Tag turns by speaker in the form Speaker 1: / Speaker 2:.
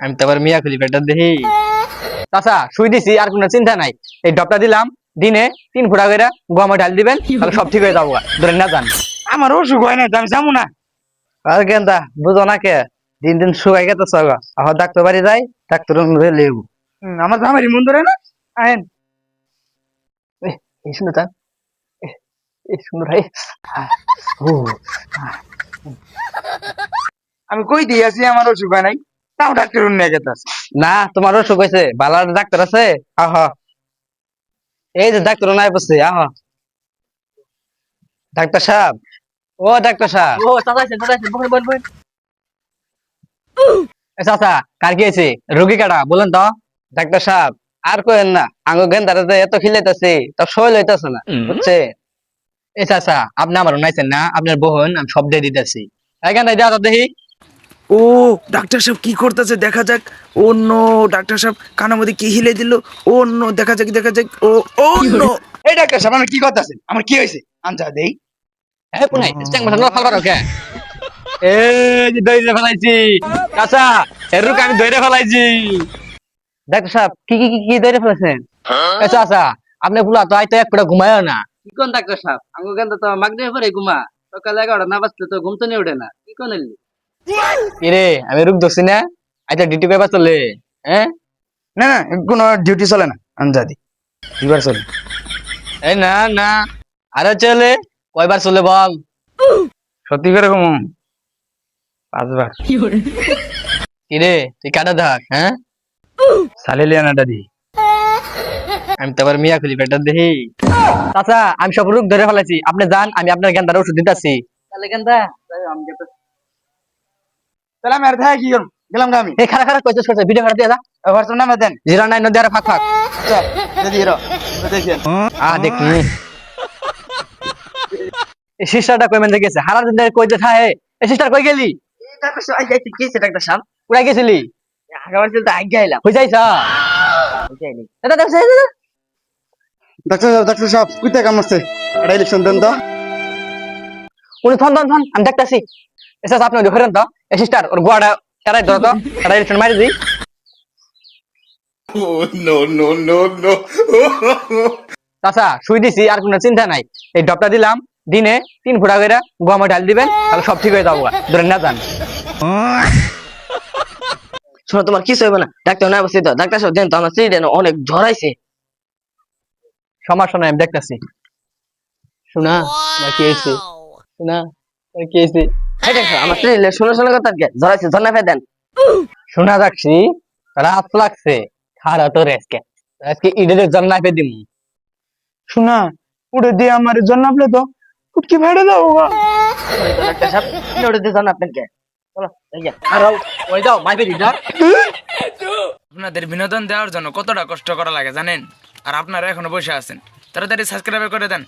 Speaker 1: আমি তো আবার মিয়া খুলি পেটটা দেখি। চাচা শুই দিছি, আর কোনো চিন্তা নাই। এই ডবটা দিলাম, দিনে 3 ফুটা করে গমে ঢাল দিবেন, তাহলে সব ঠিক হয়ে যাবো। ধরেন না যান।
Speaker 2: আমার অসুখ হয় না, আমি যাবো না।
Speaker 1: আর কেনটা বুঝো না কে? দিন দিন শুকাই গেতেছ। আহ ডাক্তার বাড়ি যাই, ডাক্তার লেবু।
Speaker 2: আমার জামারি মন ধরে না। আহেন।
Speaker 1: এই সুন্দর তার, এই সুন্দর ভাই। ও
Speaker 2: আমি কই দিয়ে আছি আমার অসুখ হয় নাই, তাও ডাক্তার নিয়ে গেছে।
Speaker 1: না, তোমার অসুখ হয়েছে, ভালো ডাক্তার আছে। আহ এই যে ডাক্তার নাই বসছে, আহ ডাক্তার সাহেব, ও ডাক্তার সাহেব।
Speaker 3: ও চাচা আছেন, চাচা আছেন, বসেন, বসেন, বসেন।
Speaker 1: চাচা কার কি আছে? রোগী কাটা বলেন তো। ডাক্তার সাহেব আর কইেন না, আঙ্গ গেন্দারে যে এত খিলাইতেছি তা সই লইতেছে না, বুঝছে? এ চাচা আপনি আমার নাইছেন না, আপনার বোন আমি সব দিয়ে দিতেছি। এখানে দেওয়া দেখি।
Speaker 2: ও ডাক্তার সাহেব কি করতেছে দেখা যাক। ও নো, ডাক্তার সাহেব কানের মধ্যে কি হিলে দিল। ও নো, দেখা যাক দেখা যাক। ও ও নো, এই ডাক্তার সাহেব আমার কি করতেছেন? আমার কি হয়েছে আনজা দেই।
Speaker 1: হ্যাঁ কোনাই স্ট্যাং মাথা না ফালবার ওকে। এই যে দইরে ফেলাইছি চাচা, এর রুক আমি দইরে ফেলাইছি। ডাক্তার সাহেব কি কি কি কি দইরে ফেলেছেন? এ চাচা আপনি পুলা তো আইতো এক ফুটা ঘুমায়ও না।
Speaker 3: কি কোন ডাক্তার সাহেব, আঙ্গু গেন্দা তো মাগনে পরে ঘুমা। সকালে 11টা না বাজতে তো ঘুম তো নিয়ে ওঠে না। কি কোন এলি?
Speaker 1: কিরে আমি রুক ধরছি না? আচ্ছা ডিউটি কয়বার চলে? হ্যাঁ
Speaker 2: না না, কোনো ডিউটি চলে না আনজা দি, দিবার চলে।
Speaker 1: এই না না, আরে চলে। কয়বার চলে বল?
Speaker 2: সত্যি করে কম 5বার।
Speaker 1: কিরে তুই কাটা থাক। হ্যাঁ
Speaker 2: সালিলিয়ানাটা দি।
Speaker 1: আমি তো আবার মিয়া খুলি পেটটা দেখি। চাচা আমি সব রোগ ধরে ফেলাইছি, আপনি যান, আমি আপনার জ্ঞানদার ওষুধ দিতেছি।
Speaker 3: তাহলে গেন্দা আমি যেতে।
Speaker 2: তাহলে আমি আর থাকি কি করব? গেলাম গা আমি।
Speaker 1: এই খারা খারা কইছিস কইছিস ভিডিও খারাপ দিয়ে যা।
Speaker 2: হোয়াটসঅ্যাপ নাম্বার দেন।
Speaker 1: 09 নদী আর ফাঁক ফাঁক।
Speaker 2: আচ্ছা যদি এরো দেখেন।
Speaker 1: দেখি এই সিস্টারটা কই মেনতে গেছে, হারার দিন কই যে থাকে। এই সিস্টার কই গেলি?
Speaker 3: এই ডাক্তার সাহেব আই যাইতে গেছে ডাক্তার সাহেব।
Speaker 1: পুরা গেছিলি?
Speaker 3: আগাবার চলতে আগে আইলাম।
Speaker 1: হই যাইছা?
Speaker 3: বুঝাইনি।
Speaker 1: এটা দেখছ?
Speaker 2: ডাক্তার সাহেব কুইতে কাম আছে, এটা ইলেকশন দেন তো।
Speaker 1: উনি থন থন থন আমি দেখতাছি। এসা আপনি ওই ধরেন তো। এই সিস্টার ওর গোয়াটা টারাই ধরো তো, টারাই রিটার্ন মারি দিই। চাচা শুই দিছি, আর কোনো চিন্তা নাই। এই ডবটা দিলাম, দিনে 3 ফুটা করে গমে ঢাল দিবেন, তাহলে সব ঠিক হয়ে যাবো। ধরেন না যান।
Speaker 3: শোনো তোমার কিছু হবে না, ডাক্তার না বসে তো। ডাক্তার সাহেব দেন তো, আমার শরীরে না অনেক ঝরাইছে।
Speaker 1: সমস্যা নাই আমি দেখতাছি। শোনা তোমার কি হয়েছে? শোনা তোমার কি হয়েছে?
Speaker 3: এই ডাক্তার সাহেব, আমার শরীরে শোনা শোনা কথা কে ঝরাইছে, ঝর্ণা ফেলে দেন।
Speaker 1: শোনা যাচ্ছি রাত লাগছে, খারা তো রেসকে আজকে ঈদের জন্য নাইপে দিম।
Speaker 2: শোনা উড়ে দিয়ে আমার জন্য আপনি তো ফুটকি ফেড়ে দাও গা।
Speaker 3: ডাক্তার সাহেব ওটা দিয়ে জান আপনাকে। চলো এই যে।
Speaker 1: আর ওই যাও মাইপে দিস না।
Speaker 4: আপনাদের বিনোদন দেওয়ার জন্য কতটা কষ্ট করা লাগে জানেন? আর আপনারা এখনো বসে আছেন, তাড়াতাড়ি সাবস্ক্রাইব করে দেন।